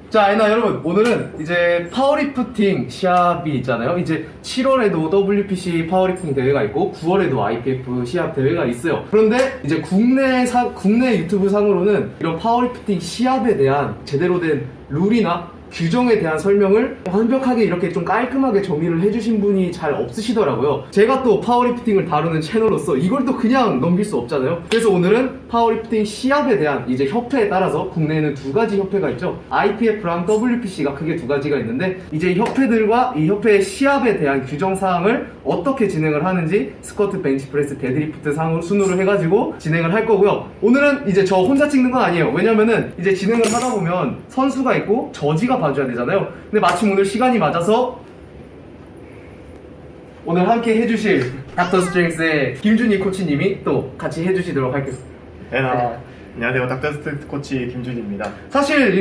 자, 애나 여러분, 오늘은 이제 파워리프팅 시합이 있잖아요. 이제 7월에도 WPC 파워리프팅 대회가 있고 9월에도 IPF 시합 대회가 있어요. 그런데 이제 국내 유튜브 상으로는 이런 파워리프팅 시합에 대한 제대로 된 룰이나 규정에 대한 설명을 완벽하게 이렇게 좀 깔끔하게 정리를 해주신 분이 잘 없으시더라고요. 제가 또 파워리프팅을 다루는 채널로서 이걸 또 그냥 넘길 수 없잖아요. 그래서 오늘은 파워리프팅 시합에 대한 이제 협회에 따라서 국내에는 두 가지 협회가 있죠. IPF랑 WPC가 크게 두 가지가 있는데 이제 협회들과 이 협회의 시합에 대한 규정 사항을 어떻게 진행을 하는지 스쿼트, 벤치프레스, 데드리프트 상으로 순으로 해가지고 진행을 할 거고요. 오늘은 이제 저 혼자 찍는 건 아니에요. 왜냐면은 이제 진행을 하다 보면 선수가 있고 저지가 봐줘야 되잖아요. 근데 마침 오늘 시간이 맞아서 오늘 함께 해주실 닥터 스트렝스의 김준희 코치님이 또 같이 해주시도록 할게요. 안녕하세요. 닥터스트 코치 김준희입니다. 사실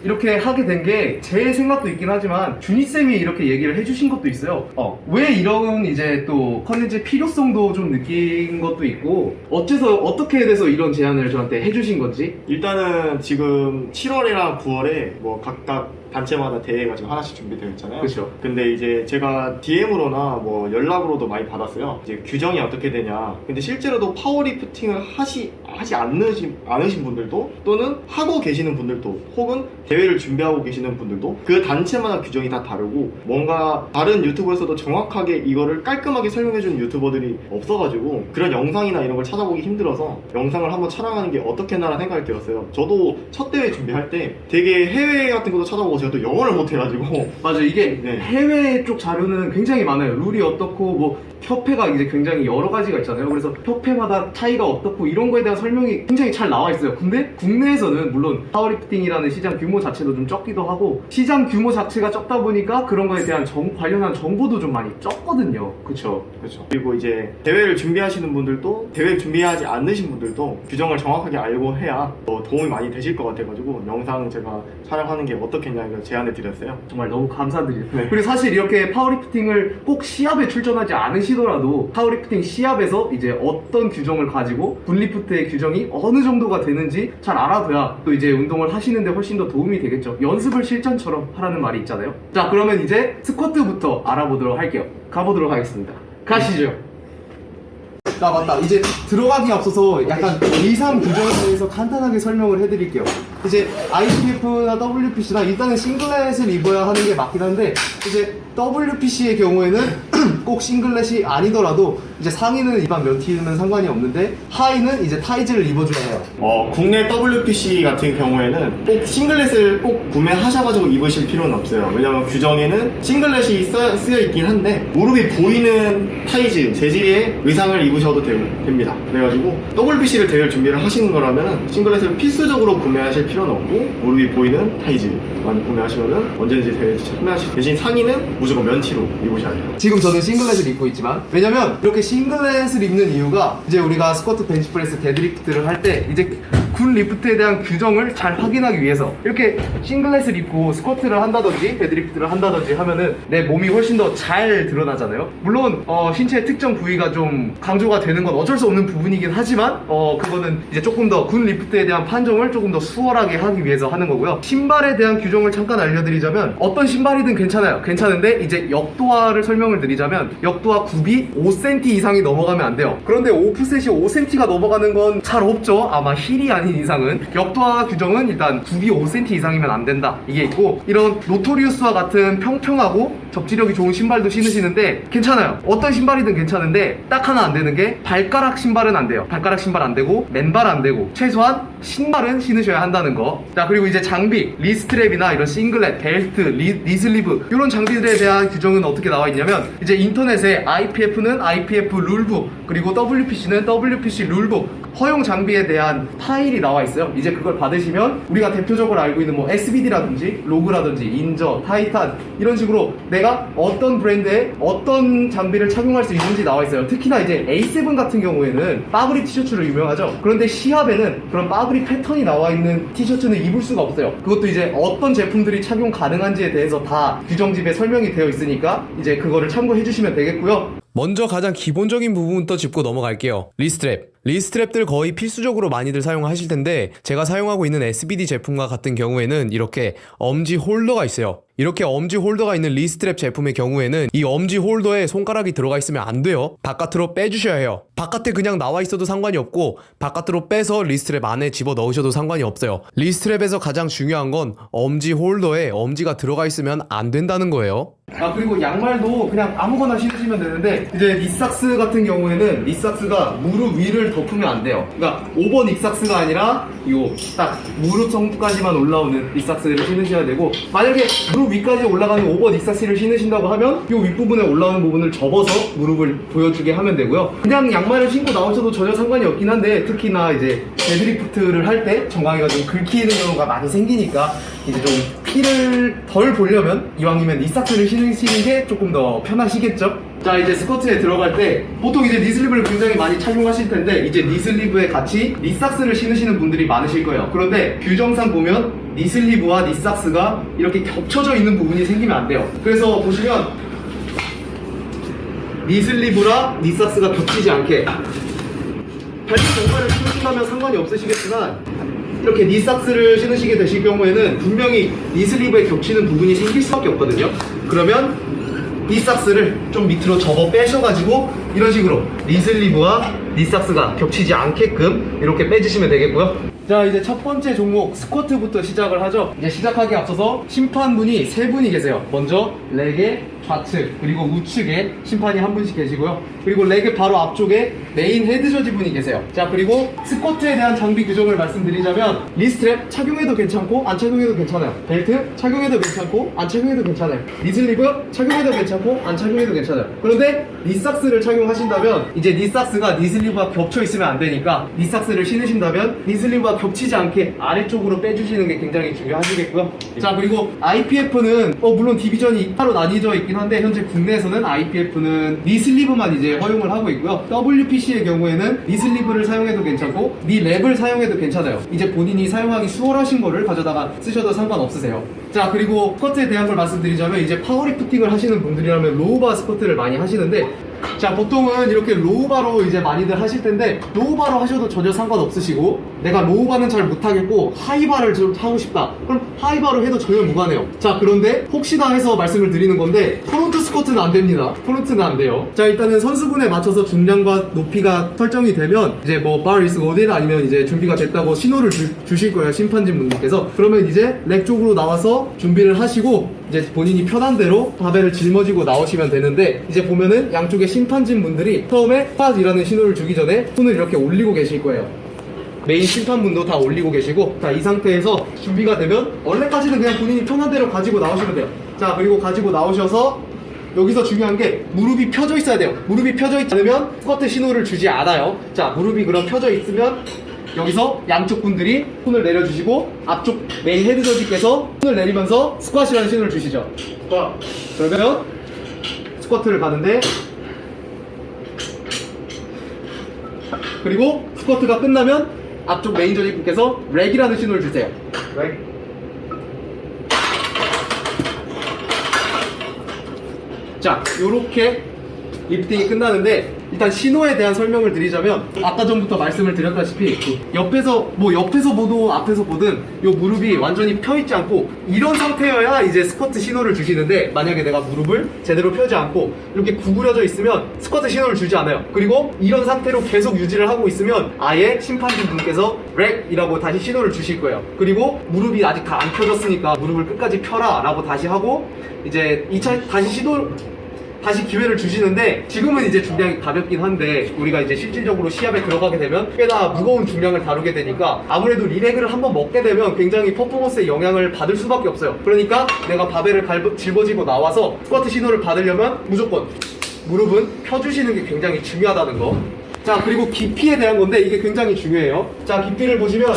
이렇게 하게 된 게 제 생각도 있긴 하지만 준희쌤이 이렇게 얘기를 해주신 것도 있어요. 왜 이런 이제 또 컨텐츠 필요성도 좀 느낀 것도 있고 어떻게 돼서 이런 제안을 저한테 해주신 건지. 일단은 지금 7월이랑 9월에 뭐 각각 단체마다 대회가 지금 하나씩 준비되어 있잖아요. 그렇죠. 근데 이제 제가 DM으로나 뭐 연락으로도 많이 받았어요. 이제 규정이 어떻게 되냐. 근데 실제로도 파워리프팅을 하지 않으신 분들도 또는 하고 계시는 분들도 혹은 대회를 준비하고 계시는 분들도 그 단체마다 규정이 다 다르고 뭔가 다른 유튜브에서도 정확하게 이거를 깔끔하게 설명해주는 유튜버들이 없어가지고 그런 영상이나 이런 걸 찾아보기 힘들어서 영상을 한번 촬영하는 게 어떻겠나라는 생각이 들었어요. 저도 첫 대회 준비할 때 되게 해외 같은 것도 찾아보고 제가 또 영어를 못해가지고 맞아, 이게 네. 해외 쪽 자료는 굉장히 많아요. 룰이 어떻고 뭐 협회가 이제 굉장히 여러 가지가 있잖아요. 그래서 협회마다 차이가 어떻고 이런 거에 대한 설명이 굉장히 잘 나와 있어요. 근데 국내에서는 물론 파워리프팅이라는 시장 규모 자체도 좀 적기도 하고 시장 규모 자체가 적다 보니까 그런 거에 대한 관련한 정보도 좀 많이 적거든요. 그쵸? 그리고 이제 대회를 준비하시는 분들도 대회를 준비하지 않으신 분들도 규정을 정확하게 알고 해야 더 도움이 많이 되실 것 같아가지고 영상 제가 촬영하는 게 어떻겠냐 이걸 제안을 드렸어요. 정말 너무 감사드려요. 그리고 사실 이렇게 파워리프팅을 꼭 시합에 출전하지 않으시더라도 파워리프팅 시합에서 이제 어떤 규정을 가지고 굿리프트의 규정이 어느 정도가 되는지 잘 알아둬야 또 이제 운동을 하시는데 훨씬 더 도움이 되겠죠. 연습을 실전처럼 하라는 말이 있잖아요. 자, 그러면 이제 스쿼트부터 알아보도록 할게요. 가보도록 하겠습니다. 가시죠. 아, 맞다. 이제 들어가기 앞서서 약간 2, 3 규정에 대해서 간단하게 설명을 해드릴게요. 이제 IPF나 WPC나 일단은 싱글렛을 입어야 하는 게 맞긴 한데 이제 WPC의 경우에는 꼭 싱글렛이 아니더라도 이제 상의는 일반 면티는 상관이 없는데 하의는 이제 타이즈를 입어줘야 해요. 국내 WPC 같은 경우에는 꼭 싱글렛을 꼭 구매하셔가지고 입으실 필요는 없어요. 왜냐면 규정에는 싱글렛이 쓰여 있긴 한데 무릎이 보이는 타이즈 재질의 의상을 입으셔도 됩니다. 그래가지고 WPC를 대회를 준비를 하시는 거라면 싱글렛을 필수적으로 구매하실 필요는 없고 무릎이 보이는 타이즈만 구매하시면은 언제든지 대회에 참여하실 대신 상의는 무조건 면티로 입으셔야 돼요. 지금 저는 싱글렛을 입고 있지만 왜냐면 이렇게 싱글렛을 입는 이유가 이제 우리가 스쿼트, 벤치프레스, 데드리프트를 할 때 이제 굿 리프트에 대한 규정을 잘 확인하기 위해서 이렇게 싱글렛을 입고 스쿼트를 한다든지 데드리프트를 한다든지 하면은 내 몸이 훨씬 더 잘 드러나잖아요. 물론 신체의 특정 부위가 좀 강조가 되는 건 어쩔 수 없는 부분이긴 하지만 그거는 이제 조금 더 굿 리프트에 대한 판정을 조금 더 수월하게 하기 위해서 하는 거고요. 신발에 대한 규정을 잠깐 알려드리자면 어떤 신발이든 괜찮아요. 괜찮은데 이제 역도화를 설명을 드리자면 역도화 굽이 5cm 이상이 넘어가면 안 돼요. 그런데 오프셋이 5cm가 넘어가는 건 잘 없죠. 아마 힐이 아닌 이상은. 역도화 규정은 일단 굽이 5cm 이상이면 안 된다 이게 있고, 이런 노토리우스와 같은 평평하고 접지력이 좋은 신발도 신으시는데 괜찮아요. 어떤 신발이든 괜찮은데 딱 하나 안 되는 게 발가락 신발은 안 돼요. 발가락 신발 안 되고 맨발 안 되고 최소한 신발은 신으셔야 한다는 거. 자, 그리고 이제 장비, 리스트랩이나 이런 싱글렛, 벨트, 리슬리브 이런 장비들에 대한 규정은 어떻게 나와 있냐면 이제 인터넷에 IPF는 IPF 룰북 그리고 WPC는 WPC 룰북 허용 장비에 대한 파일이 나와 있어요. 이제 그걸 받으시면 우리가 대표적으로 알고 있는 뭐 SBD라든지 로그라든지 인저, 타이탄 이런 식으로 내가 어떤 브랜드의 어떤 장비를 착용할 수 있는지 나와 있어요. 특히나 이제 A7 같은 경우에는 빠그리 티셔츠로 유명하죠. 그런데 시합에는 그런 빠그리 패턴이 나와 있는 티셔츠는 입을 수가 없어요. 그것도 이제 어떤 제품들이 착용 가능한지에 대해서 다 규정집에 설명이 되어 있으니까 이제 그거를 참고해 주시면 되겠고요. 먼저 가장 기본적인 부분부터 짚고 넘어갈게요. 리스트랩. 리스트랩들 거의 필수적으로 많이들 사용하실 텐데 제가 사용하고 있는 SBD 제품과 같은 경우에는 이렇게 엄지 홀더가 있어요. 이렇게 엄지 홀더가 있는 리스트랩 제품의 경우에는 이 엄지 홀더에 손가락이 들어가 있으면 안 돼요. 바깥으로 빼주셔야 해요. 바깥에 그냥 나와 있어도 상관이 없고 바깥으로 빼서 리스트랩 안에 집어 넣으셔도 상관이 없어요. 리스트랩에서 가장 중요한 건 엄지 홀더에 엄지가 들어가 있으면 안 된다는 거예요. 그리고 양말도 그냥 아무거나 신으시면 되는데 이제 니삭스 같은 경우에는 니삭스가 무릎 위를 덮으면 안 돼요. 그러니까 5번 닉삭스가 아니라 요 딱 무릎 정도까지만 올라오는 닉삭스를 신으셔야 되고, 만약에 무릎 위까지 올라가는 5번 닉삭스를 신으신다고 하면 요 윗부분에 올라오는 부분을 접어서 무릎을 보여주게 하면 되고요. 그냥 양말을 신고 나오셔도 전혀 상관이 없긴 한데, 특히나 이제 데드리프트를 할 때 정강이가 좀 긁히는 경우가 많이 생기니까 이제 좀 피를 덜 보려면 이왕이면 니삭스를 신으시는 게 조금 더 편하시겠죠? 자, 이제 스쿼트에 들어갈 때 보통 이제 니슬립을 굉장히 많이 착용하실 텐데, 이제 니슬리브에 같이 니삭스를 신으시는 분들이 많으실 거예요. 그런데 규정상 보면 니슬리브와 니삭스가 이렇게 겹쳐져 있는 부분이 생기면 안 돼요. 그래서 보시면 니슬리브랑 니삭스가 겹치지 않게, 발등 정발을 신으신다면 상관이 없으시겠지만 이렇게 니삭스를 신으시게 되실 경우에는 분명히 니슬리브에 겹치는 부분이 생길 수밖에 없거든요. 그러면 니삭스를 좀 밑으로 접어 빼셔가지고 이런 식으로 니슬리브와 니삭스가 겹치지 않게끔 이렇게 빼주시면 되겠고요. 자, 이제 첫 번째 종목 스쿼트부터 시작을 하죠. 이제 시작하기에 앞서서 심판분이 3분이 계세요. 먼저 렉의 좌측 그리고 우측에 심판이 한 분씩 계시고요. 그리고 렉의 바로 앞쪽에 메인 헤드 저지 분이 계세요. 자, 그리고 스쿼트에 대한 장비 규정을 말씀드리자면 리스트랩 착용해도 괜찮고 안 착용해도 괜찮아요. 벨트 착용해도 괜찮고 안 착용해도 괜찮아요. 니슬리브 착용해도 괜찮고 안 착용해도 괜찮아요. 그런데 니삭스를 착용하신다면 이제 니삭스가 니슬리브와 겹쳐 있으면 안 되니까 니삭스를 신으신다면 니슬리브와 겹치지 않게 아래쪽으로 빼주시는 게 굉장히 중요하시겠고요. 자, 그리고 IPF는 물론 디비전이 따로 나뉘어져 있긴 한데 현재 국내에서는 IPF는 니슬리브만 이제 허용을 하고 있고요. WPC의 경우에는 니슬리브를 사용해도 괜찮고 니랩을 사용해도 괜찮아요. 이제 본인이 사용하기 수월하신 거를 가져다가 쓰셔도 상관없으세요. 자, 그리고 스쿼트에 대한 걸 말씀드리자면 이제 파워리프팅을 하시는 분들이라면 로우바 스쿼트를 많이 하시는데, 자, 보통은 이렇게 로우바로 이제 많이들 하실 텐데 로우바로 하셔도 전혀 상관없으시고, 내가 로우바는 잘 못하겠고 하이바를 좀 하고 싶다, 그럼 하이바로 해도 전혀 무관해요. 자, 그런데 혹시나 해서 말씀을 드리는 건데 프론트 스쿼트는 안 됩니다. 프론트는 안 돼요. 자, 일단은 선수분에 맞춰서 중량과 높이가 설정이 되면 이제 뭐 bar is loaded 아니면 이제 준비가 됐다고 신호를 주실 거예요, 심판진 분들께서. 그러면 이제 렉 쪽으로 나와서 준비를 하시고 이제 본인이 편한 대로 바벨을 짊어지고 나오시면 되는데, 이제 보면은 양쪽에 심판진 분들이 처음에 팟이라는 신호를 주기 전에 손을 이렇게 올리고 계실 거예요. 메인 심판분도 다 올리고 계시고, 자, 이 상태에서 준비가 되면 원래까지는 그냥 본인이 편한 대로 가지고 나오시면 돼요. 자, 그리고 가지고 나오셔서 여기서 중요한 게 무릎이 펴져 있어야 돼요. 무릎이 펴져 있지 않으면 스쿼트 신호를 주지 않아요. 자, 무릎이 그럼 펴져 있으면 여기서 양쪽 분들이 손을 내려주시고 앞쪽 메인 헤드 저지께서 손을 내리면서 스쿼시라는 신호를 주시죠. 그러면 스쿼트를 가는데, 그리고 스쿼트가 끝나면 앞쪽 메인 저지 분께서 렉이라는 신호를 주세요. 렉. 자, 요렇게 리프팅이 끝나는데, 일단 신호에 대한 설명을 드리자면 아까 전부터 말씀을 드렸다시피 옆에서 보도 앞에서 보든 요 무릎이 완전히 펴있지 않고 이런 상태여야 이제 스쿼트 신호를 주시는데, 만약에 내가 무릎을 제대로 펴지 않고 이렇게 구부려져 있으면 스쿼트 신호를 주지 않아요. 그리고 이런 상태로 계속 유지를 하고 있으면 아예 심판진 분께서 렉이라고 다시 신호를 주실 거예요. 그리고 무릎이 아직 다 안 펴졌으니까 무릎을 끝까지 펴라 라고 다시 하고 이제 2차 다시 기회를 주시는데, 지금은 이제 중량이 가볍긴 한데 우리가 이제 실질적으로 시합에 들어가게 되면 꽤나 무거운 중량을 다루게 되니까 아무래도 리렉을 한번 먹게 되면 굉장히 퍼포먼스에 영향을 받을 수밖에 없어요. 그러니까 내가 바벨을 짊어지고 나와서 스쿼트 신호를 받으려면 무조건 무릎은 펴주시는 게 굉장히 중요하다는 거. 자, 그리고 깊이에 대한 건데 이게 굉장히 중요해요. 자, 깊이를 보시면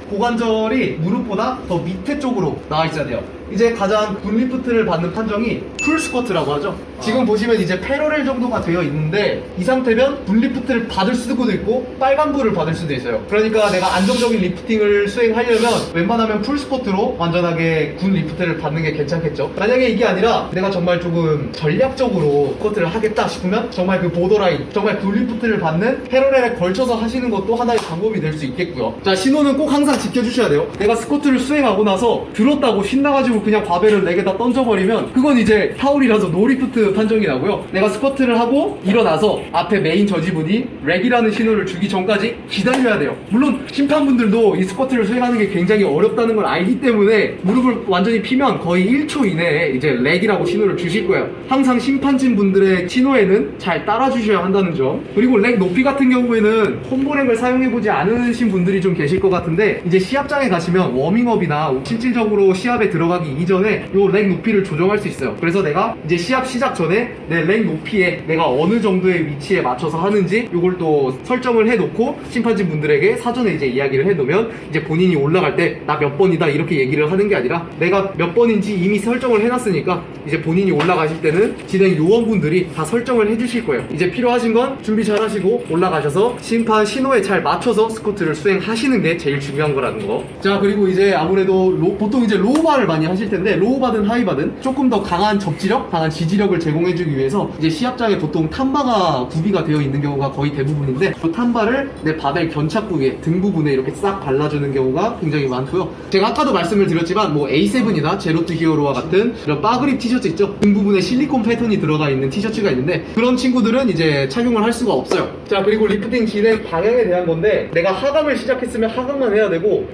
고관절이 무릎보다 더 밑에 쪽으로 나와 있어야 돼요. 이제 가장 굿리프트를 받는 판정이 풀 스쿼트라고 하죠. 지금 보시면 이제 패러렐 정도가 되어 있는데 이 상태면 굿리프트를 받을 수도 있고 빨간불을 받을 수도 있어요. 그러니까 내가 안정적인 리프팅을 수행하려면 웬만하면 풀 스쿼트로 완전하게 굿 리프트를 받는 게 괜찮겠죠. 만약에 이게 아니라 내가 정말 조금 전략적으로 스쿼트를 하겠다 싶으면 정말 그 보더라인, 정말 굿 리프트를 받는 패러렐에 걸쳐서 하시는 것도 하나의 방법이 될 수 있겠고요. 자, 신호는 꼭 항상 지켜주셔야 돼요. 내가 스쿼트를 수행하고 나서 들었다고 신나가지고 그냥 바벨을 렉에다 던져버리면 그건 이제 파울이라서 노리프트 판정이 나고요. 내가 스쿼트를 하고 일어나서 앞에 메인 저지분이 렉이라는 신호를 주기 전까지 기다려야 돼요. 물론 심판분들도 이 스쿼트를 수행하는 게 굉장히 어렵다는 걸 알기 때문에 무릎을 완전히 피면 거의 1초 이내에 이제 렉이라고 신호를 주실 거예요. 항상 심판진 분들의 신호에는 잘 따라주셔야 한다는 점. 그리고 렉 높이 같은 경우에는 콤보렉을 사용해보지 않으신 분들이 좀 계실 것 같은데 이제 시합장에 가시면 워밍업이나 실질적으로 시합에 들어가기 이전에 요 렉 높이를 조정할 수 있어요. 그래서 내가 이제 시합 시작 전에 내 렉 높이에 내가 어느 정도의 위치에 맞춰서 하는지 요걸 또 설정을 해놓고 심판진 분들에게 사전에 이제 이야기를 해놓으면 이제 본인이 올라갈 때 나 몇 번이다 이렇게 얘기를 하는 게 아니라 내가 몇 번인지 이미 설정을 해놨으니까 이제 본인이 올라가실 때는 진행 요원분들이 다 설정을 해주실 거예요. 이제 필요하신 건 준비 잘 하시고 올라가셔서 심판 신호에 잘 맞춰서 스쿼트를 수행하시는 게 제일 중요한 거라는 거. 자, 그리고 이제 아무래도 보통 이제 로우바를 많이 하실 텐데 로우바든 하이바든 조금 더 강한 접지력, 강한 지지력을 제공해주기 위해서 이제 시합장에 보통 탐바가 구비가 되어 있는 경우가 거의 대부분인데 그 탐바를 내 바벨 견착 부위에 등 부분에 이렇게 싹 발라주는 경우가 굉장히 많고요. 제가 아까도 말씀을 드렸지만 뭐 A7이나 제로투 히어로와 같은 이런 바그립 티셔츠 있죠? 등 부분에 실리콘 패턴이 들어가 있는 티셔츠가 있는데 그런 친구들은 이제 착용을 할 수가 없어요. 자, 그리고 리프팅 진행 방향에 대한 건데 내가 하강을 시작했으면 하강만 해야 되고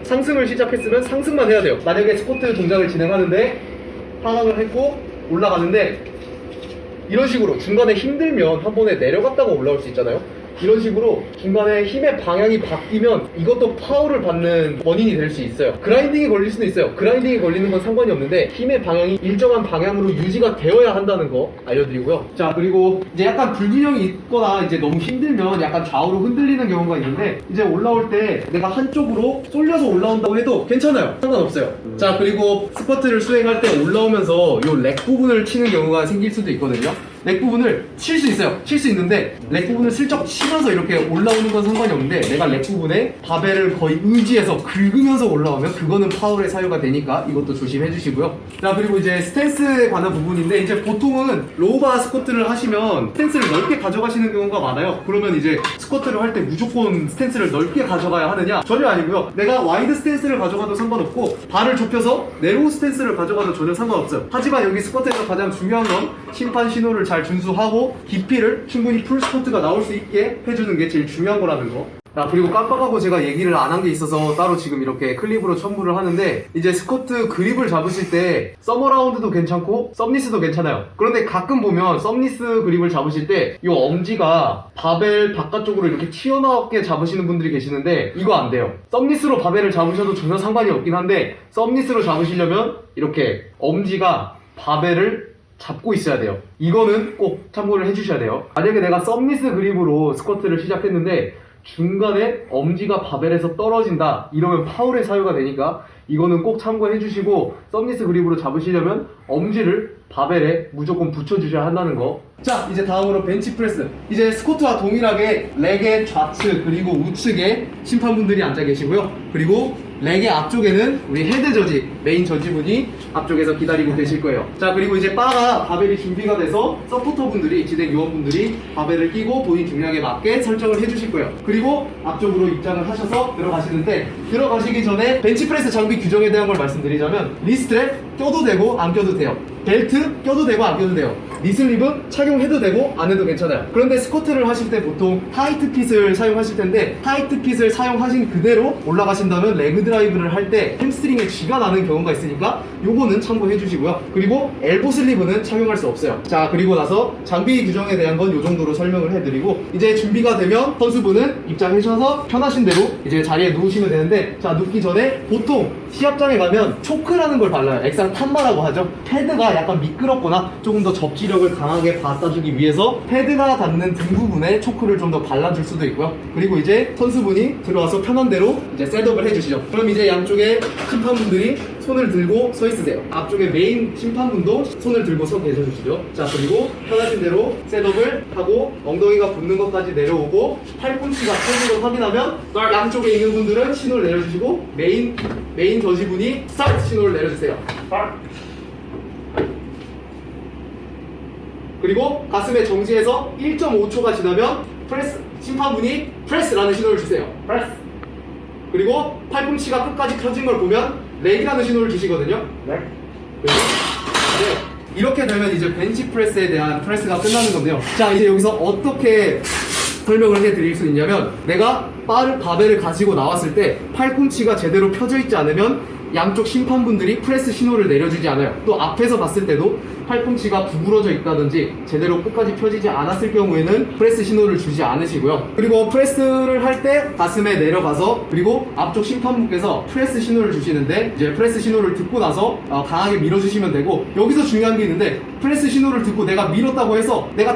상승을 시작했으면 상승만 해야 돼요. 만약에 스쿼트 동작을 진행하는데 하강을 했고 올라가는데 이런 식으로 중간에 힘들면 한 번에 내려갔다가 올라올 수 있잖아요. 이런 식으로 중간에 힘의 방향이 바뀌면 이것도 파울을 받는 원인이 될 수 있어요. 그라인딩이 걸릴 수도 있어요. 그라인딩이 걸리는 건 상관이 없는데 힘의 방향이 일정한 방향으로 유지가 되어야 한다는 거 알려드리고요. 자, 그리고 이제 약간 불균형이 있거나 이제 너무 힘들면 약간 좌우로 흔들리는 경우가 있는데 이제 올라올 때 내가 한쪽으로 쏠려서 올라온다고 해도 괜찮아요. 상관없어요. 자, 그리고 스쿼트를 수행할 때 올라오면서 요 렉 부분을 치는 경우가 생길 수도 있거든요. 렉 부분을 칠 수 있어요. 칠 수 있는데 렉 부분을 슬쩍 치면서 이렇게 올라오는 건 상관이 없는데 내가 렉 부분에 바벨을 거의 의지해서 긁으면서 올라오면 그거는 파울의 사유가 되니까 이것도 조심해 주시고요. 자, 그리고 이제 스탠스에 관한 부분인데 이제 보통은 로우바 스쿼트를 하시면 스탠스를 넓게 가져가시는 경우가 많아요. 그러면 이제 스쿼트를 할 때 무조건 스탠스를 넓게 가져가야 하느냐? 전혀 아니고요. 내가 와이드 스탠스를 가져가도 상관없고 발을 좁혀서 네로우 스탠스를 가져가도 전혀 상관없어요. 하지만 여기 스쿼트에서 가장 중요한 건 심판 신호를 잘 준수하고 깊이를 충분히 풀 스쿼트가 나올 수 있게 해주는 게 제일 중요한 거라는 거. 아, 그리고 깜빡하고 제가 얘기를 안 한 게 있어서 따로 지금 이렇게 클립으로 첨부를 하는데 이제 스쿼트 그립을 잡으실 때 서머라운드도 괜찮고 썸니스도 괜찮아요. 그런데 가끔 보면 썸니스 그립을 잡으실 때 이 엄지가 바벨 바깥쪽으로 이렇게 튀어나오게 잡으시는 분들이 계시는데 이거 안 돼요. 썸니스로 바벨을 잡으셔도 전혀 상관이 없긴 한데 썸니스로 잡으시려면 이렇게 엄지가 바벨을 잡고 있어야 돼요. 이거는 꼭 참고를 해주셔야 돼요. 만약에 내가 썸니스 그립으로 스쿼트를 시작했는데 중간에 엄지가 바벨에서 떨어진다 이러면 파울의 사유가 되니까 이거는 꼭 참고해 주시고 썸니스 그립으로 잡으시려면 엄지를 바벨에 무조건 붙여주셔야 한다는 거. 자, 이제 다음으로 벤치프레스. 이제 스쿼트와 동일하게 렉의 좌측 그리고 우측에 심판분들이 앉아 계시고요. 그리고 렉의 앞쪽에는 우리 헤드 저지, 메인 저지분이 앞쪽에서 기다리고 계실 거예요. 자, 그리고 이제 바가 바벨이 준비가 돼서 서포터분들이, 진행 요원분들이 바벨을 끼고 본인 중량에 맞게 설정을 해주실 거예요. 그리고 앞쪽으로 입장을 하셔서 들어가시는데 들어가시기 전에 벤치프레스 장비 규정에 대한 걸 말씀드리자면 리스트랩 껴도 되고 안 껴도 돼요. 벨트 껴도 되고 안 껴도 돼요. 니슬립은 착용해도 되고 안 해도 괜찮아요. 그런데 스쿼트를 하실 때 보통 타이트 핏을 사용하실 텐데 타이트 핏을 사용하신 그대로 올라가신다면 레그 드라이브를 할 때 햄스트링에 쥐가 나는 경우가 있으니까 요거는 참고해 주시고요. 그리고 엘보 슬리브는 착용할 수 없어요. 자, 그리고 나서 장비 규정에 대한 건 요 정도로 설명을 해드리고 이제 준비가 되면 선수분은 입장하셔서 편하신 대로 이제 자리에 누우시면 되는데 자, 눕기 전에 보통 시합장에 가면 초크라는 걸 발라요. 액상 탐바라고 하죠. 패드가 약간 미끄럽거나 조금 더 접지력을 강하게 받아주기 위해서 패드가 닿는 등 부분에 초크를 좀 더 발라줄 수도 있고요. 그리고 이제 선수분이 들어와서 편한 대로 이제 셋업을 해주시죠. 그럼 이제 양쪽에 심판분들이 손을 들고 서 있으세요. 앞쪽에 메인 심판분도 손을 들고 서 계셔주시죠. 자, 그리고 편하신 대로 셋업을 하고 엉덩이가 붙는 것까지 내려오고 팔꿈치가 펴진 걸 확인하면 양쪽에 있는 분들은 신호를 내려주시고 메인 저지분이 스타트 신호를 내려주세요. 그리고 가슴에 정지해서 1.5초가 지나면 프레스, 심판분이 프레스라는 신호를 주세요. 프레스. 그리고 팔꿈치가 끝까지 펴진 걸 보면 렉이라는 신호를 주시거든요. 네. 이렇게 되면 이제 벤치 프레스에 대한 프레스가 끝나는 건데요. 자, 이제 여기서 어떻게 설명을 해드릴 수 있냐면, 내가 바벨을 가지고 나왔을 때 팔꿈치가 제대로 펴져 있지 않으면 양쪽 심판분들이 프레스 신호를 내려주지 않아요. 또 앞에서 봤을 때도 팔꿈치가 구부러져 있다든지 제대로 끝까지 펴지지 않았을 경우에는 프레스 신호를 주지 않으시고요. 그리고 프레스를 할 때 가슴에 내려가서, 그리고 앞쪽 심판분께서 프레스 신호를 주시는데, 이제 프레스 신호를 듣고 나서 강하게 밀어주시면 되고, 여기서 중요한 게 있는데, 프레스 신호를 듣고 내가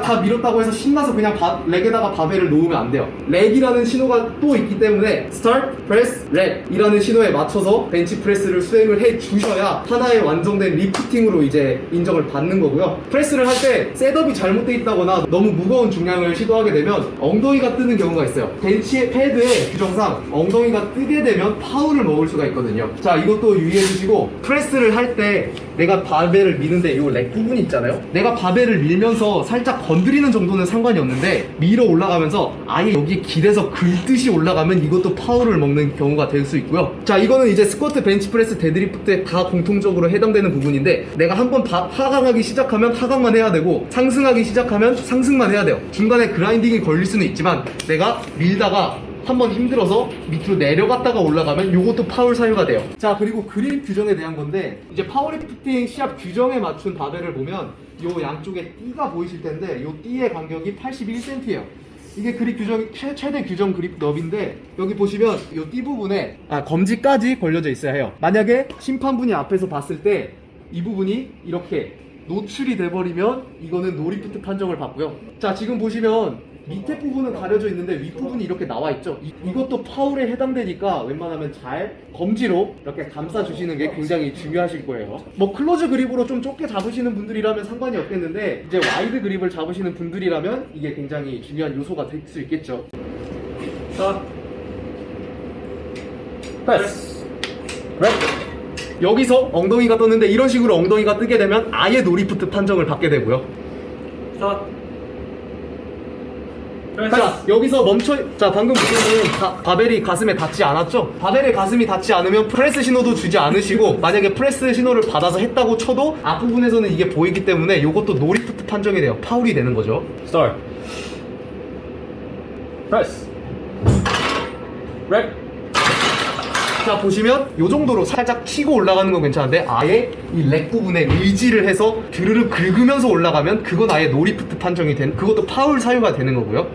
다 밀었다고 해서 신나서 그냥 렉에다가 바벨을 놓으면 안 돼요. 렉이라는 신호가 또 있기 때문에 스타트, 프레스, 렉 이라는 신호에 맞춰서 벤치 프레스를 수행을 해 주셔야 하나의 완성된 리프팅으로 이제 인정을 받는 거고요. 프레스를 할 때 셋업이 잘못되어 있다거나 너무 무거운 중량을 시도하게 되면 엉덩이가 뜨는 경우가 있어요. 벤치의 패드의 규정상 엉덩이가 뜨게 되면 파울을 먹을 수가 있거든요. 자, 이것도 유의해 주시고, 프레스를 할 때 내가 바벨을 미는데 이 렉 부분이 있잖아요. 내가 바벨을 밀면서 살짝 건드리는 정도는 상관이 없는데, 밀어 올라가면서 아예 여기에 기대서 긁듯이 올라가면 이것도 파울을 먹는 경우가 될 수 있고요. 자, 이거는 이제 스쿼트, 벤치프레스, 데드리프트에 다 공통적으로 해당되는 부분인데, 내가 한번 하강하기 시작하면 하강만 해야 되고, 상승하기 시작하면 상승만 해야 돼요. 중간에 그라인딩이 걸릴 수는 있지만, 내가 밀다가 한번 힘들어서 밑으로 내려갔다가 올라가면 요것도 파울 사유가 돼요. 자, 그리고 그립 규정에 대한 건데, 이제 파워리프팅 시합 규정에 맞춘 바벨을 보면 요 양쪽에 띠가 보이실 텐데, 요 띠의 간격이 81cm예요. 이게 그립 규정, 최대 규정 그립 너비인데, 여기 보시면 요 띠 부분에 검지까지 걸려져 있어야 해요. 만약에 심판분이 앞에서 봤을 때 이 부분이 이렇게 노출이 돼버리면 이거는 노리프트 판정을 받고요. 자, 지금 보시면 밑에 부분은 가려져 있는데 윗부분이 이렇게 나와 있죠. 이것도 파울에 해당되니까 웬만하면 잘 검지로 이렇게 감싸주시는 게 굉장히 중요하실 거예요. 뭐 클로즈 그립으로 좀 좁게 잡으시는 분들이라면 상관이 없겠는데, 이제 와이드 그립을 잡으시는 분들이라면 이게 굉장히 중요한 요소가 될 수 있겠죠. 자, 패스. 여기서 엉덩이가 떴는데, 이런 식으로 엉덩이가 뜨게 되면 아예 노리프트 판정을 받게 되고요. 자, 여기서 자, 방금 보시면 바벨이 가슴에 닿지 않았죠? 바벨에 가슴이 닿지 않으면 프레스 신호도 주지 않으시고, 만약에 프레스 신호를 받아서 했다고 쳐도 앞부분에서는 이게 보이기 때문에 이것도 노리프트 판정이 돼요. 파울이 되는 거죠. 스타트. 프레스. 렉. 자, 보시면 요 정도로 살짝 치고 올라가는 건 괜찮은데, 아예 이 렉 부분에 의지를 해서 드르륵 긁으면서 올라가면 그건 아예 노리프트 판정이 되는, 그것도 파울 사유가 되는 거고요.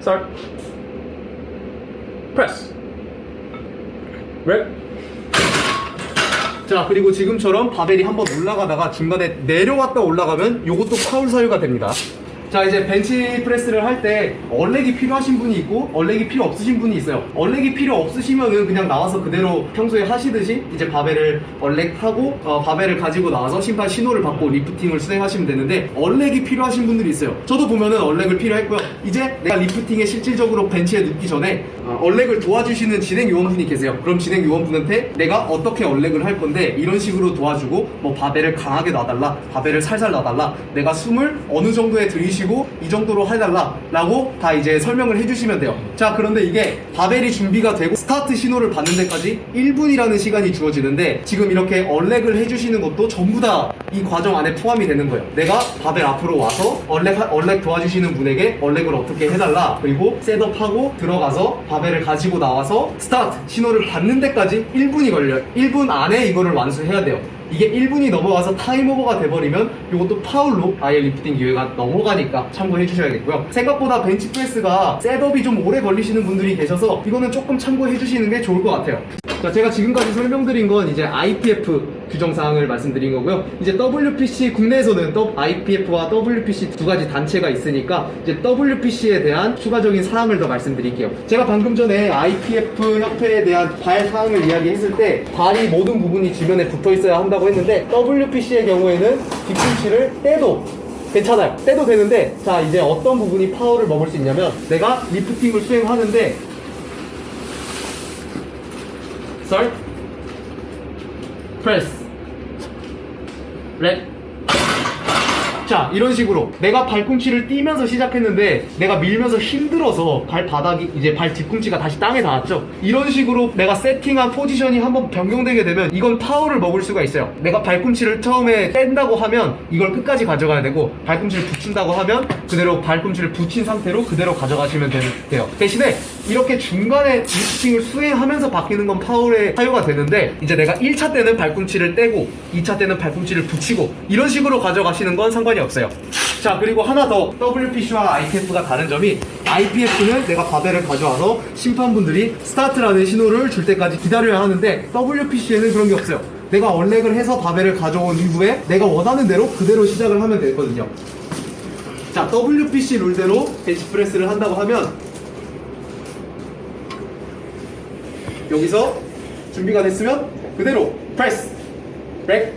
스타트. 프레스. 렉. 자, 그리고 지금처럼 바벨이 한번 올라가다가 중간에 내려왔다 올라가면 요것도 파울 사유가 됩니다. 자, 이제 벤치 프레스를 할 때 얼렉이 필요하신 분이 있고 얼렉이 필요 없으신 분이 있어요. 얼렉이 필요 없으시면은 그냥 나와서 그대로 평소에 하시듯이 이제 바벨을 얼렉하고 바벨을 가지고 나와서 심판 신호를 받고 리프팅을 수행하시면 되는데, 얼렉이 필요하신 분들이 있어요. 저도 보면은 얼렉을 필요했고요. 이제 내가 리프팅에 실질적으로 벤치에 눕기 전에 얼렉을 도와주시는 진행 요원분이 계세요. 그럼 진행 요원분한테 내가 어떻게 얼렉을 할 건데 이런 식으로 도와주고, 뭐 바벨을 강하게 놔달라, 바벨을 살살 놔달라, 내가 숨을 어느 정도에 들이쉬고 이 정도로 해달라 라고 다 이제 설명을 해주시면 돼요. 자, 그런데 이게 바벨이 준비가 되고 스타트 신호를 받는 데까지 1분이라는 시간이 주어지는데, 지금 이렇게 얼렉을 해주시는 것도 전부 다 이 과정 안에 포함이 되는 거예요. 내가 바벨 앞으로 와서 얼렉 도와주시는 분에게 얼렉을 어떻게 해달라, 그리고 셋업하고 들어가서 바벨을 가지고 나와서 스타트 신호를 받는 데까지 1분이 걸려요. 1분 안에 이거를 완수해야 돼요. 이게 1분이 넘어가서 타임오버가 돼버리면 이것도 파울로 아예 리프팅 기회가 넘어가니까 하니까 참고해 주셔야겠고요. 생각보다 벤치프레스가 셋업이 좀 오래 걸리시는 분들이 계셔서 이거는 조금 참고해 주시는 게 좋을 것 같아요. 자, 제가 지금까지 설명드린 건 이제 IPF 규정사항을 말씀드린 거고요. 이제 WPC 국내에서는 IPF와 WPC 두 가지 단체가 있으니까 이제 WPC에 대한 추가적인 사항을 더 말씀드릴게요. 제가 방금 전에 IPF 협회에 대한 발 사항을 이야기했을 때 발이 모든 부분이 주변에 붙어 있어야 한다고 했는데 WPC의 경우에는 뒤꿈치를 떼도 괜찮아요. 떼도 되는데 자, 이제 어떤 부분이 파워를 먹을 수 있냐면 내가 리프팅을 수행하는데 Start, Press, Let. 자, 이런 식으로 내가 발꿈치를 띄면서 시작했는데 내가 밀면서 힘들어서 발바닥이 이제 발 뒤꿈치가 다시 땅에 닿았죠. 이런 식으로 내가 세팅한 포지션이 한번 변경되게 되면 이건 파워를 먹을 수가 있어요. 내가 발꿈치를 처음에 뺀다고 하면 이걸 끝까지 가져가야 되고 발꿈치를 붙인다고 하면 그대로 발꿈치를 붙인 상태로 그대로 가져가시면 돼요. 대신에 이렇게 중간에 리프팅을 수행하면서 바뀌는 건 파워에 사유가 되는데 이제 내가 1차 때는 발꿈치를 떼고 2차 때는 발꿈치를 붙이고 이런 식으로 가져가시는 건 상관이 없어요. 자, 그리고 하나 더 WPC와 IPF가 다른 점이 IPF는 내가 바벨을 가져와서 심판분들이 스타트라는 신호를 줄 때까지 기다려야 하는데 WPC에는 그런 게 없어요. 내가 언렉을 해서 바벨을 가져온 이후에 내가 원하는 대로 그대로 시작을 하면 되거든요. 자, WPC 룰대로 벤치프레스를 한다고 하면 여기서 준비가 됐으면 그대로 프레스, 백.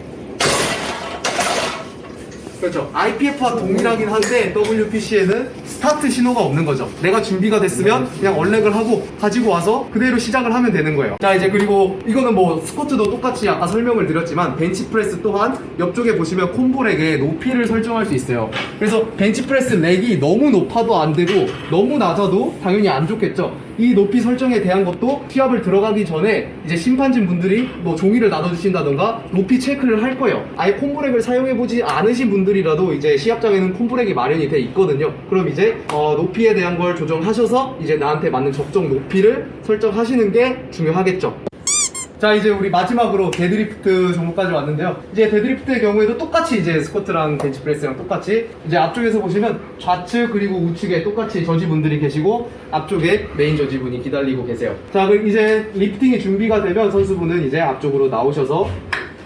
그렇죠. IPF와 동일하긴 한데 WPC에는 스타트 신호가 없는 거죠. 내가 준비가 됐으면 그냥 언렉을 하고 가지고 와서 그대로 시작을 하면 되는 거예요. 자, 이제 그리고 이거는 뭐 스쿼트도 똑같이 아까 설명을 드렸지만 벤치프레스 또한 옆쪽에 보시면 콤보렉의 높이를 설정할 수 있어요. 그래서 벤치프레스 렉이 너무 높아도 안 되고 너무 낮아도 당연히 안 좋겠죠. 이 높이 설정에 대한 것도 시합을 들어가기 전에 이제 심판진 분들이 뭐 종이를 나눠주신다던가 높이 체크를 할 거예요. 아예 콤보렉을 사용해보지 않으신 분들이라도 이제 시합장에는 콤보렉이 마련이 돼 있거든요. 그럼 이제 높이에 대한 걸 조정하셔서 이제 나한테 맞는 적정 높이를 설정하시는 게 중요하겠죠. 자, 이제 우리 마지막으로 데드리프트 종목까지 왔는데요. 이제 데드리프트의 경우에도 똑같이 이제 스쿼트랑 벤치프레스랑 똑같이 이제 앞쪽에서 보시면 좌측 그리고 우측에 똑같이 저지분들이 계시고 앞쪽에 메인 저지분이 기다리고 계세요. 자, 그럼 이제 리프팅이 준비가 되면 선수분은 이제 앞쪽으로 나오셔서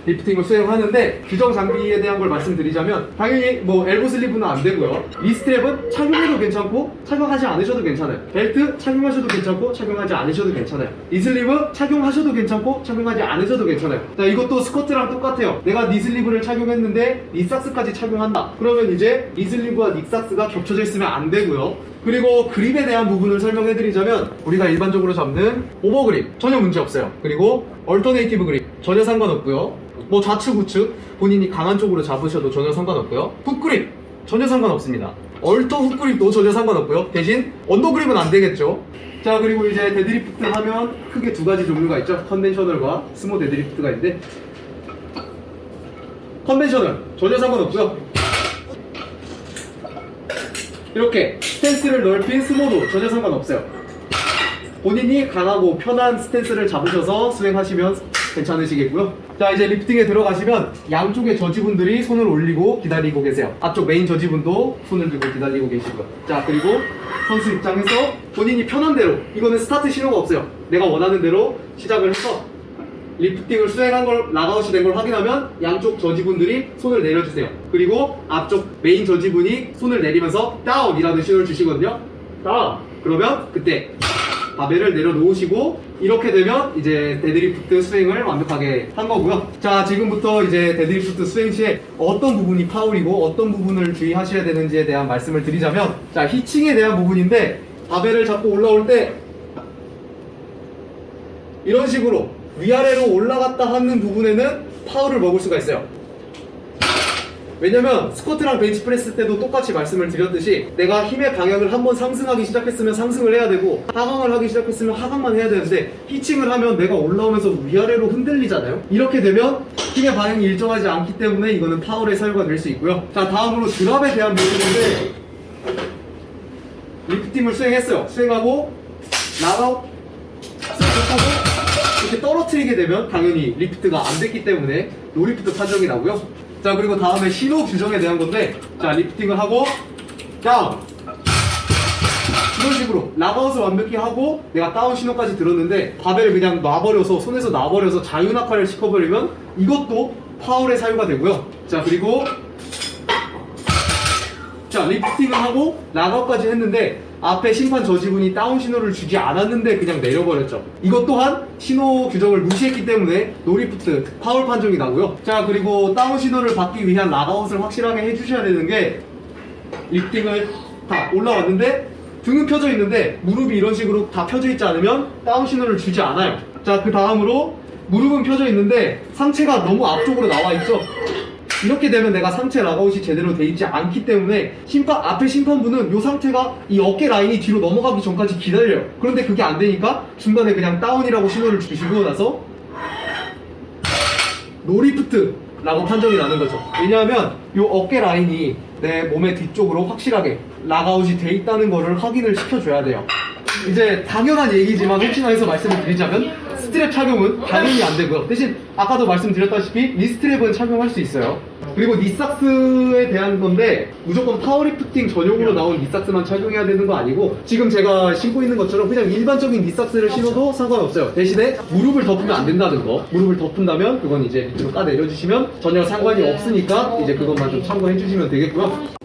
리프팅을 수행하는데 규정 장비에 대한 걸 말씀드리자면 당연히 뭐 엘보 슬리브는 안 되고요. 리스트랩은 착용해도 괜찮고 착용하지 않으셔도 괜찮아요. 벨트 착용하셔도 괜찮고 착용하지 않으셔도 괜찮아요. 니슬리브 착용하셔도 괜찮고 착용하지 않으셔도 괜찮아요. 자, 이것도 스쿼트랑 똑같아요. 내가 니슬리브를 착용했는데 닉삭스까지 착용한다. 그러면 이제 니슬리브와 닉삭스가 겹쳐져 있으면 안 되고요. 그리고 그립에 대한 부분을 설명해드리자면 우리가 일반적으로 잡는 오버그립 전혀 문제 없어요. 그리고 얼터네이티브 그립 전혀 상관없고요. 뭐 좌측 우측 본인이 강한 쪽으로 잡으셔도 전혀 상관없고요. 훅그립 전혀 상관없습니다. 얼터 훅그립도 전혀 상관없고요. 대신 언더그립은 안 되겠죠. 자, 그리고 이제 데드리프트 하면 크게 두 가지 종류가 있죠. 컨벤셔널과 스모 데드리프트가 있는데 컨벤셔널 전혀 상관없고요. 이렇게 스탠스를 넓힌 스모도 전혀 상관없어요. 본인이 강하고 편한 스탠스를 잡으셔서 수행하시면 괜찮으시겠고요. 자, 이제 리프팅에 들어가시면 양쪽의 저지분들이 손을 올리고 기다리고 계세요. 앞쪽 메인 저지분도 손을 들고 기다리고 계시고요. 자, 그리고 선수 입장에서 본인이 편한 대로, 이거는 스타트 신호가 없어요. 내가 원하는 대로 시작을 해서 리프팅을 수행한 걸 락아웃이 된 걸 확인하면 양쪽 저지분들이 손을 내려주세요. 그리고 앞쪽 메인 저지분이 손을 내리면서 다운이라는 신호를 주시거든요. 다운! 그러면 그때 바벨을 내려놓으시고 이렇게 되면 이제 데드리프트 수행을 완벽하게 한 거고요. 자, 지금부터 이제 데드리프트 수행 시에 어떤 부분이 파울이고 어떤 부분을 주의하셔야 되는지에 대한 말씀을 드리자면, 자, 히칭에 대한 부분인데 바벨을 잡고 올라올 때 이런 식으로 위아래로 올라갔다 하는 부분에는 파울을 먹을 수가 있어요. 왜냐면 스쿼트랑 벤치프레스 때도 똑같이 말씀을 드렸듯이 내가 힘의 방향을 한번 상승하기 시작했으면 상승을 해야 되고 하강을 하기 시작했으면 하강만 해야 되는데 히칭을 하면 내가 올라오면서 위아래로 흔들리잖아요. 이렇게 되면 힘의 방향이 일정하지 않기 때문에 이거는 파울의 사유가 될 수 있고요. 자, 다음으로 드랍에 대한 부분인데 리프팅을 수행했어요. 수행하고 락아웃 하고 이렇게 떨어뜨리게 되면 당연히 리프트가 안 됐기 때문에 노리프트 판정이 나고요. 자, 그리고 다음에 신호 규정에 대한 건데, 자, 리프팅을 하고 다운. 이런 식으로 락아웃을 완벽히 하고 내가 다운 신호까지 들었는데 바벨을 그냥 놔버려서 손에서 놔버려서 자유낙하를 시켜버리면 이것도 파울의 사유가 되고요. 자, 그리고 자, 리프팅을 하고 락아웃까지 했는데 앞에 심판 저지분이 다운 신호를 주지 않았는데 그냥 내려버렸죠. 이것 또한 신호 규정을 무시했기 때문에 노리프트 파울 판정이 나고요. 자, 그리고 다운 신호를 받기 위한 락아웃을 확실하게 해주셔야 되는 게 리프팅을 다 올라왔는데 등은 펴져 있는데 무릎이 이런 식으로 다 펴져 있지 않으면 다운 신호를 주지 않아요. 자, 그 다음으로 무릎은 펴져 있는데 상체가 너무 앞쪽으로 나와 있죠. 이렇게 되면 내가 상체 락아웃이 제대로 돼 있지 않기 때문에 앞에 심판분은 이 상태가 이 어깨 라인이 뒤로 넘어가기 전까지 기다려요. 그런데 그게 안 되니까 중간에 그냥 다운이라고 신호를 주시고 나서 노리프트라고 판정이 나는 거죠. 왜냐하면 이 어깨 라인이 내 몸의 뒤쪽으로 확실하게 락아웃이 돼 있다는 거를 확인을 시켜줘야 돼요. 이제 당연한 얘기지만 혹시나 해서 말씀을 드리자면 스트랩 착용은 당연히 안 되고요. 대신 아까도 말씀드렸다시피 리스트랩은 착용할 수 있어요. 그리고 니삭스에 대한 건데 무조건 파워리프팅 전용으로 나온 니삭스만 착용해야 되는 거 아니고 지금 제가 신고 있는 것처럼 그냥 일반적인 니삭스를 신어도 상관없어요. 대신에 무릎을 덮으면 안 된다는 거. 무릎을 덮은다면 그건 이제 밑으로 까 내려주시면 전혀 상관이 없으니까 이제 그것만 좀 참고해 주시면 되겠고요.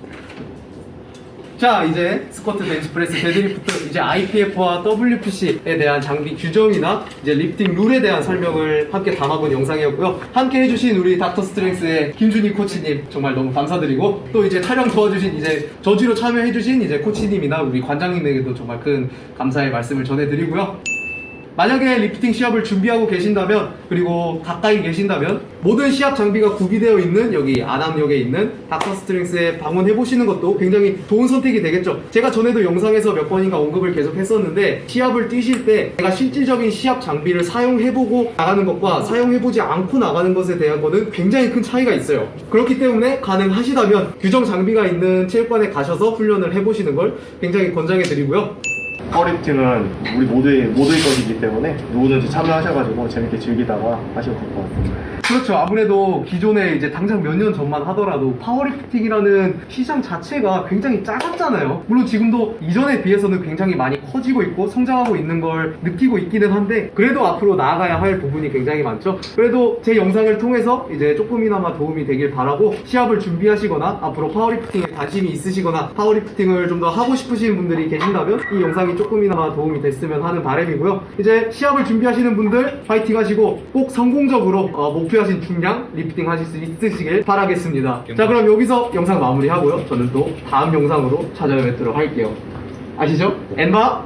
자, 이제 스쿼트 벤치프레스 데드리프트 이제 IPF와 WPC에 대한 장비 규정이나 이제 리프팅 룰에 대한 설명을 함께 담아본 영상이었고요. 함께 해주신 우리 닥터 스트렝스의 김준희 코치님 정말 너무 감사드리고 또 이제 촬영 도와주신 이제 저지로 참여해주신 이제 코치님이나 우리 관장님에게도 정말 큰 감사의 말씀을 전해드리고요. 만약에 리프팅 시합을 준비하고 계신다면 그리고 가까이 계신다면 모든 시합 장비가 구비되어 있는 여기 안암역에 있는 닥터 스트렝스에 방문해보시는 것도 굉장히 좋은 선택이 되겠죠. 제가 전에도 영상에서 몇 번인가 언급을 계속 했었는데 시합을 뛰실 때 내가 실질적인 시합 장비를 사용해보고 나가는 것과 사용해보지 않고 나가는 것에 대한 거는 굉장히 큰 차이가 있어요. 그렇기 때문에 가능하시다면 규정 장비가 있는 체육관에 가셔서 훈련을 해보시는 걸 굉장히 권장해드리고요. 파워리프팅은 우리 모두의 것이기 때문에 누구든지 참여하셔가지고 재밌게 즐기다가 하시면 될 것 같습니다. 그렇죠. 아무래도 기존에 이제 당장 몇 년 전만 하더라도 파워리프팅이라는 시장 자체가 굉장히 작았잖아요. 물론 지금도 이전에 비해서는 굉장히 많이 커지고 있고 성장하고 있는 걸 느끼고 있기는 한데 그래도 앞으로 나아가야 할 부분이 굉장히 많죠. 그래도 제 영상을 통해서 이제 조금이나마 도움이 되길 바라고 시합을 준비하시거나 앞으로 파워리프팅에 관심이 있으시거나 파워리프팅을 좀 더 하고 싶으신 분들이 계신다면 이 영상이 조금이나마 도움이 됐으면 하는 바람이고요. 이제 시합을 준비하시는 분들 파이팅 하시고 꼭 성공적으로 목표하신 중량 리프팅 하실 수 있으시길 바라겠습니다. 자, 그럼 여기서 영상 마무리하고요. 저는 또 다음 영상으로 찾아뵙도록 할게요. 아시죠? 엔바!